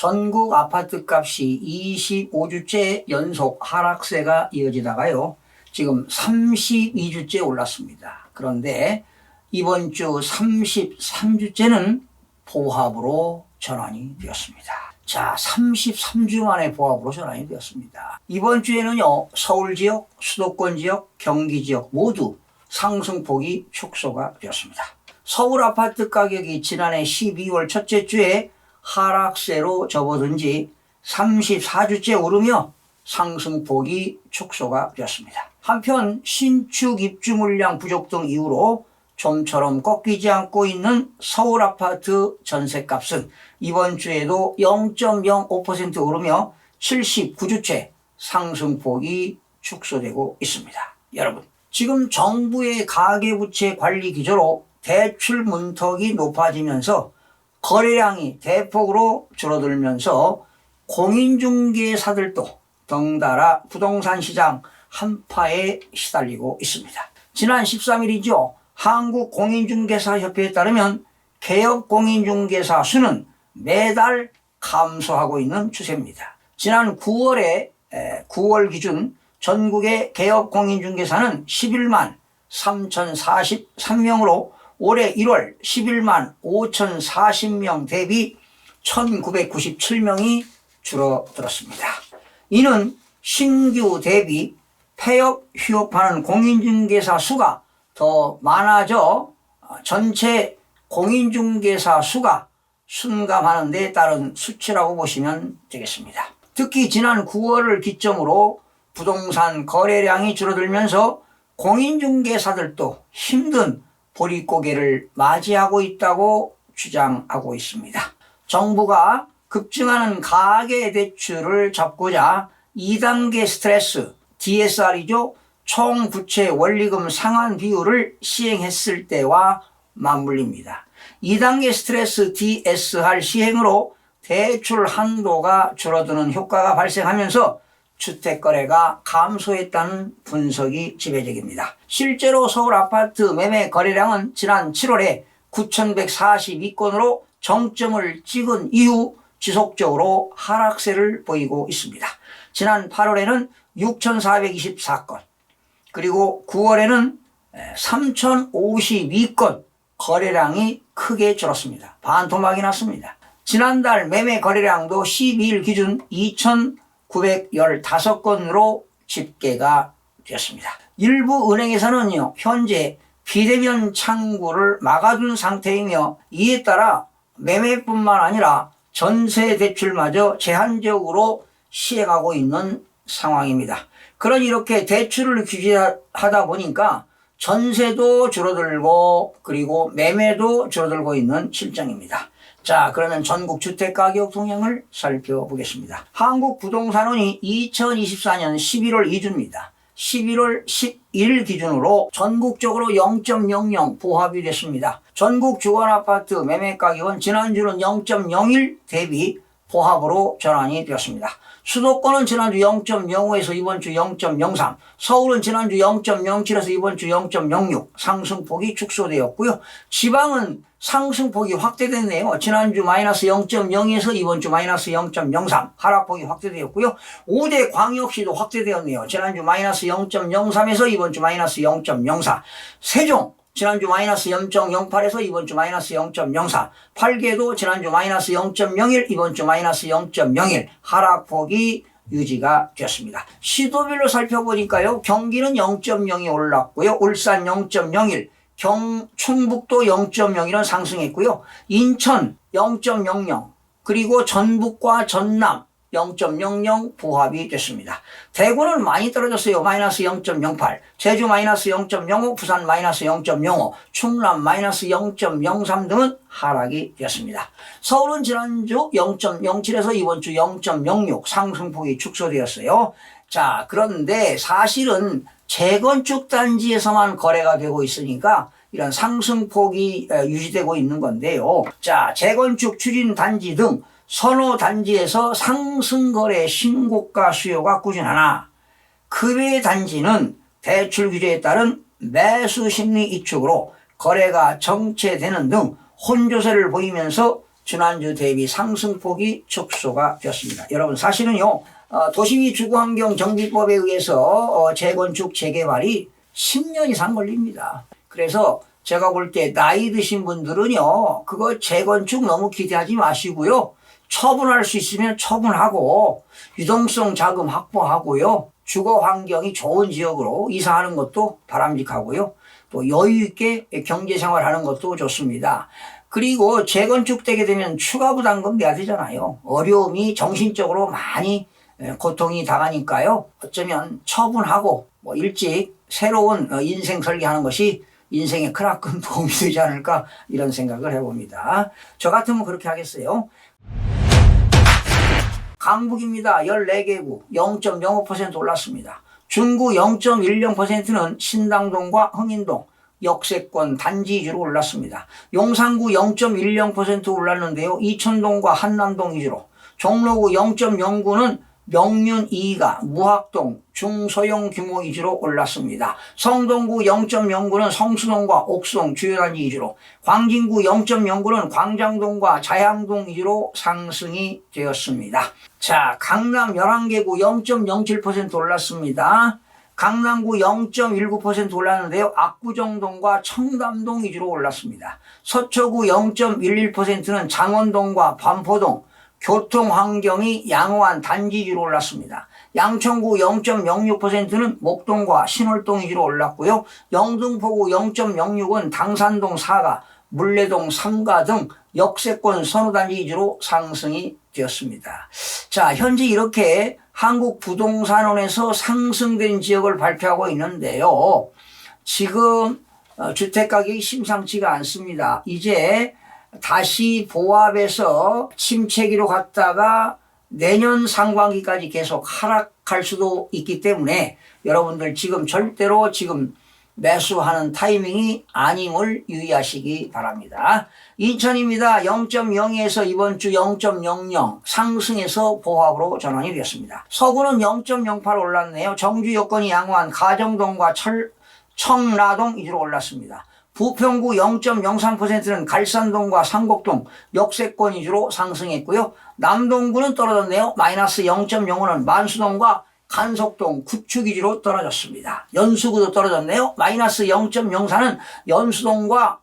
전국 아파트 값이 25주째 연속 하락세가 이어지다가요, 지금 32주째 올랐습니다. 그런데 이번 주 33주째는 보합으로 전환이 되었습니다. 자, 33주 만에 보합으로 전환이 되었습니다. 이번 주에는요, 서울 지역, 수도권 지역, 경기 지역 모두 상승폭이 축소가 되었습니다. 서울 아파트 가격이 지난해 12월 첫째 주에 하락세로 접어든 지 34주째 오르며 상승폭이 축소가 되었습니다. 한편 신축 입주 물량 부족 등 이유로 좀처럼 꺾이지 않고 있는 서울 아파트 전셋값은 이번 주에도 0.05% 오르며 79주째 상승폭이 축소되고 있습니다. 여러분, 지금 정부의 가계부채 관리 기조로 대출 문턱이 높아지면서 거래량이 대폭으로 줄어들면서 공인중개사들도 덩달아 부동산 시장 한파에 시달리고 있습니다. 지난 13일이죠. 한국공인중개사협회에 따르면 개업 공인중개사 수는 매달 감소하고 있는 추세입니다. 지난 9월 기준 전국의 개업 공인중개사는 11만 3,043명으로 올해 1월 11만 5,040명 대비 1,997명이 줄어들었습니다. 이는 신규 대비 폐업, 휴업하는 공인중개사 수가 더 많아져 전체 공인중개사 수가 순감하는 데 따른 수치라고 보시면 되겠습니다. 특히 지난 9월을 기점으로 부동산 거래량이 줄어들면서 공인중개사들도 힘든 보릿고개를 맞이하고 있다고 주장하고 있습니다. 정부가 급증하는 가계대출을 잡고자 2단계 스트레스 DSR이죠. 총부채 원리금 상환 비율을 시행했을 때와 맞물립니다. 2단계 스트레스 DSR 시행으로 대출 한도가 줄어드는 효과가 발생하면서 주택거래가 감소했다는 분석이 지배적입니다. 실제로 서울 아파트 매매 거래량은 지난 7월에 9,142건으로 정점을 찍은 이후 지속적으로 하락세를 보이고 있습니다. 지난 8월에는 6,424건, 그리고 9월에는 3,052건 거래량이 크게 줄었습니다. 반토막이 났습니다. 지난달 매매 거래량도 12일 기준 2,915건으로 집계가 되었습니다. 일부 은행에서는요, 현재 비대면 창구를 막아둔 상태이며 이에 따라 매매뿐만 아니라 전세 대출마저 제한적으로 시행하고 있는 상황입니다. 그러니 이렇게 대출을 규제하다 보니까 전세도 줄어들고 그리고 매매도 줄어들고 있는 실정입니다. 자, 그러면 전국 주택가격 동향을 살펴보겠습니다. 한국부동산원이 2024년 11월 2주입니다. 11월 11일 기준으로 전국적으로 0.00 보합이 됐습니다. 전국 주거아파트 매매가격은 지난주는 0.01 대비 보합으로 전환이 되었습니다. 수도권은 지난주 0.05에서 이번 주 0.03, 서울은 지난주 0.07에서 이번 주 0.06 상승폭이 축소되었고요. 지방은 상승폭이 확대됐네요. 지난주 마이너스 0.02에서 이번 주 마이너스 0.03 하락폭이 확대되었고요. 5대 광역시도 확대되었네요. 지난주 마이너스 0.03에서 이번 주 마이너스 0.04, 세종 지난주 마이너스 0.08에서 이번 주 마이너스 0.04, 8개도 지난주 마이너스 0.01, 이번 주 마이너스 0.01 하락폭이 유지가 되었습니다. 시도별로 살펴보니까요, 경기는 0.0이 올랐고요, 울산 0.01, 충북도 0.01은 상승했고요, 인천 0.00, 그리고 전북과 전남 0.00 보합이 됐습니다. 대구는 많이 떨어졌어요. 마이너스 0.08, 제주 마이너스 0.05, 부산 마이너스 0.05, 충남 마이너스 0.03 등은 하락이 되었습니다. 서울은 지난주 0.07에서 이번 주 0.06 상승폭이 축소되었어요. 자, 그런데 사실은 재건축 단지에서만 거래가 되고 있으니까 이런 상승폭이 유지되고 있는 건데요. 자, 재건축 추진 단지 등 선호 단지에서 상승거래 신고가 수요가 꾸준하나 그 외의 단지는 대출 규제에 따른 매수 심리 위축으로 거래가 정체되는 등 혼조세를 보이면서 지난주 대비 상승폭이 축소가 되었습니다. 여러분 사실은요 도시위 주거환경 정비법에 의해서 재건축 재개발이 10년 이상 걸립니다. 그래서 제가 볼 때 나이 드신 분들은요 그거 재건축 너무 기대하지 마시고요, 처분할 수 있으면 처분하고 유동성 자금 확보하고요, 주거 환경이 좋은 지역으로 이사하는 것도 바람직하고요, 또 여유 있게 경제 생활하는 것도 좋습니다. 그리고 재건축되게 되면 추가 부담금 내야 되잖아요. 어려움이 정신적으로 많이 고통이 당하니까요. 어쩌면 처분하고 일찍 새로운 인생 설계하는 것이 인생에 크나큰 도움이 되지 않을까 이런 생각을 해봅니다. 저 같으면 그렇게 하겠어요. 강북입니다. 14개구 0.05% 올랐습니다. 중구 0.10%는 신당동과 흥인동, 역세권 단지 위주로 올랐습니다. 용산구 0.10% 올랐는데요. 이천동과 한남동 위주로. 종로구 0.09는 명륜 2가 무학동 중소형 규모 위주로 올랐습니다. 성동구 0.09는 성수동과 옥성 주요 단지 위주로, 광진구 0.09는 광장동과 자양동 위주로 상승이 되었습니다. 자, 강남 11개구 0.07% 올랐습니다. 강남구 0.19% 올랐는데요. 압구정동과 청담동 위주로 올랐습니다. 서초구 0.11%는 장원동과 반포동, 교통 환경이 양호한 단지 위주로 올랐습니다. 양천구 0.06%는 목동과 신월동 위주로 올랐고요. 영등포구 0.06은 당산동 4가, 물레동 3가 등 역세권 선호단지 위주로 상승이 되었습니다. 자, 현재 이렇게 한국부동산원에서 상승된 지역을 발표하고 있는데요. 지금 주택가격이 심상치가 않습니다. 이제 다시 보합해서 침체기로 갔다가 내년 상반기까지 계속 하락할 수도 있기 때문에 여러분들 지금 절대로 지금 매수하는 타이밍이 아님을 유의하시기 바랍니다. 인천입니다. 0.02에서 이번 주 0.00 상승해서 보합으로 전환이 되었습니다. 서구는 0.08 올랐네요. 정주 여건이 양호한 가정동과 청라동 위주로 올랐습니다. 부평구 0.03%는 갈산동과 상곡동, 역세권 위주로 상승했고요. 남동구는 떨어졌네요. 마이너스 0.05는 만수동과 간석동, 구축 위주로 떨어졌습니다. 연수구도 떨어졌네요. 마이너스 0.04는 연수동과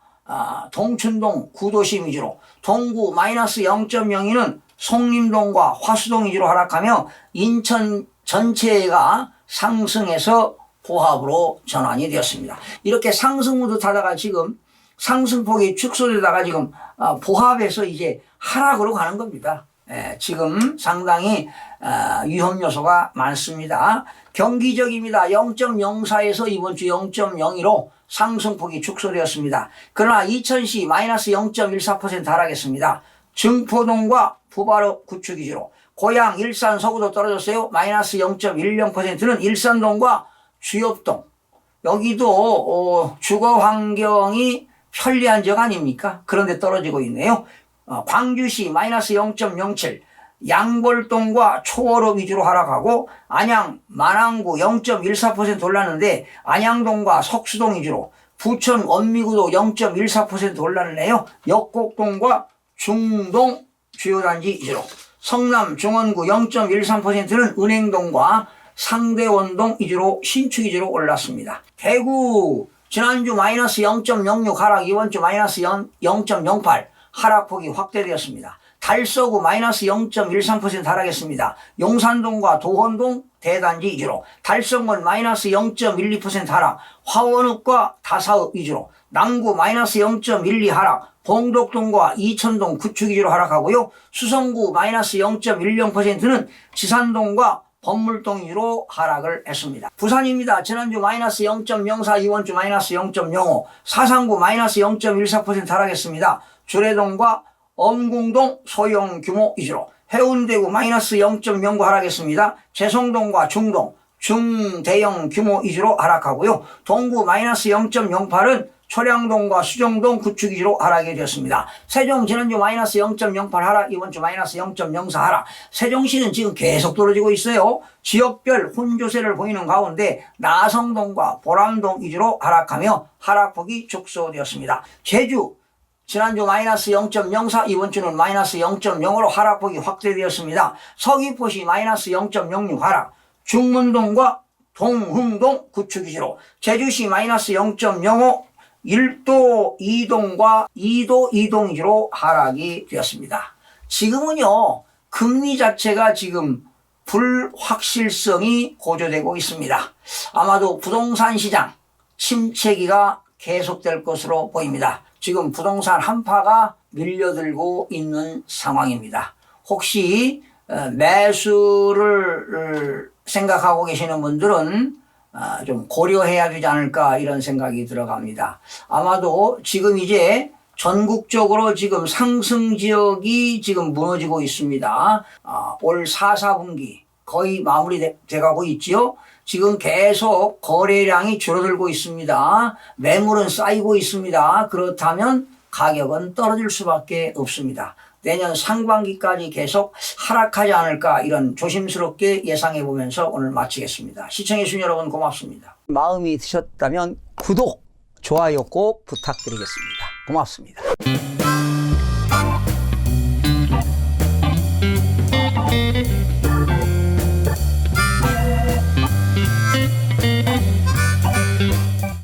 동춘동, 구도심 위주로, 동구 마이너스 0.02는 송림동과 화수동 위주로 하락하며 인천 전체가 상승해서 보합으로 전환이 되었습니다. 이렇게 상승으로 타다가 지금 상승폭이 축소되다가 지금 보합에서 이제 하락으로 가는 겁니다. 지금 상당히 위험 요소가 많습니다. 경기적입니다. 0.04에서 이번 주 0.02로 상승폭이 축소되었습니다. 그러나 이천시 마이너스 0.14% 하락했습니다. 증포동과 부바로 구축 위주로, 고양, 일산, 서구도 떨어졌어요. 마이너스 0.10%는 일산동과 주엽동, 여기도 주거 환경이 편리한 지역 아닙니까? 그런데 떨어지고 있네요. 광주시 마이너스 0.07, 양벌동과 초월읍 위주로 하락하고, 안양, 만안구 0.14% 올랐는데 안양동과 석수동 위주로, 부천 원미구도 0.14% 올랐네요. 역곡동과 중동 주요 단지 위주로, 성남 중원구 0.13%는 은행동과 상대원동 위주로 신축 위주로 올랐습니다. 대구 지난주 마이너스 0.06 하락, 이번 주 마이너스 0.08 하락폭이 확대되었습니다. 달서구 마이너스 0.13% 하락했습니다. 용산동과 도원동 대단지 위주로, 달성군 마이너스 0.12% 하락, 화원읍과 다사읍 위주로, 남구 마이너스 0.12 하락, 봉덕동과 이천동 구축 위주로 하락하고요. 수성구 마이너스 0.10%는 지산동과 건물동 위로 하락을 했습니다. 부산입니다. 지난주 마이너스 0.04, 이번 주 마이너스 0.05, 사상구 마이너스 0.14% 하락했습니다. 주례동과 엄궁동 소형 규모 위주로, 해운대구 마이너스 0.09 하락했습니다. 재성동과 중동 중대형 규모 위주로 하락하고요. 동구 마이너스 0.08은 초량동과 수정동 구축 위주로 하락이 되었습니다. 세종 지난주 마이너스 0.08 하락, 이번 주 마이너스 0.04 하락. 세종시는 지금 계속 떨어지고 있어요. 지역별 혼조세를 보이는 가운데 나성동과 보람동 위주로 하락하며 하락폭이 축소되었습니다. 제주 지난주 마이너스 0.04, 이번 주는 마이너스 0.0으로 하락폭이 확대되었습니다. 서귀포시 마이너스 0.06 하락, 중문동과 동흥동 구축위주로, 제주시 마이너스 0.05, 1도 2동과 2도 2동 위주로 하락이 되었습니다. 지금은요, 금리 자체가 지금 불확실성이 고조되고 있습니다. 아마도 부동산 시장 침체기가 계속될 것으로 보입니다. 지금 부동산 한파가 밀려들고 있는 상황입니다. 혹시 매수를 생각하고 계시는 분들은 좀 고려해야 되지 않을까 이런 생각이 들어갑니다. 아마도 지금 이제 전국적으로 지금 상승 지역이 지금 무너지고 있습니다. 올 4, 4분기 거의 마무리돼 가고 있지요. 지금 계속 거래량이 줄어들고 있습니다. 매물은 쌓이고 있습니다. 그렇다면 가격은 떨어질 수밖에 없습니다. 내년 상반기까지 계속 하락하지 않을까 이런 조심스럽게 예상해 보면서 오늘 마치겠습니다. 시청해 주신 여러분 고맙습니다. 마음이 드셨다면 구독, 좋아요 꼭 부탁드리겠습니다. 고맙습니다.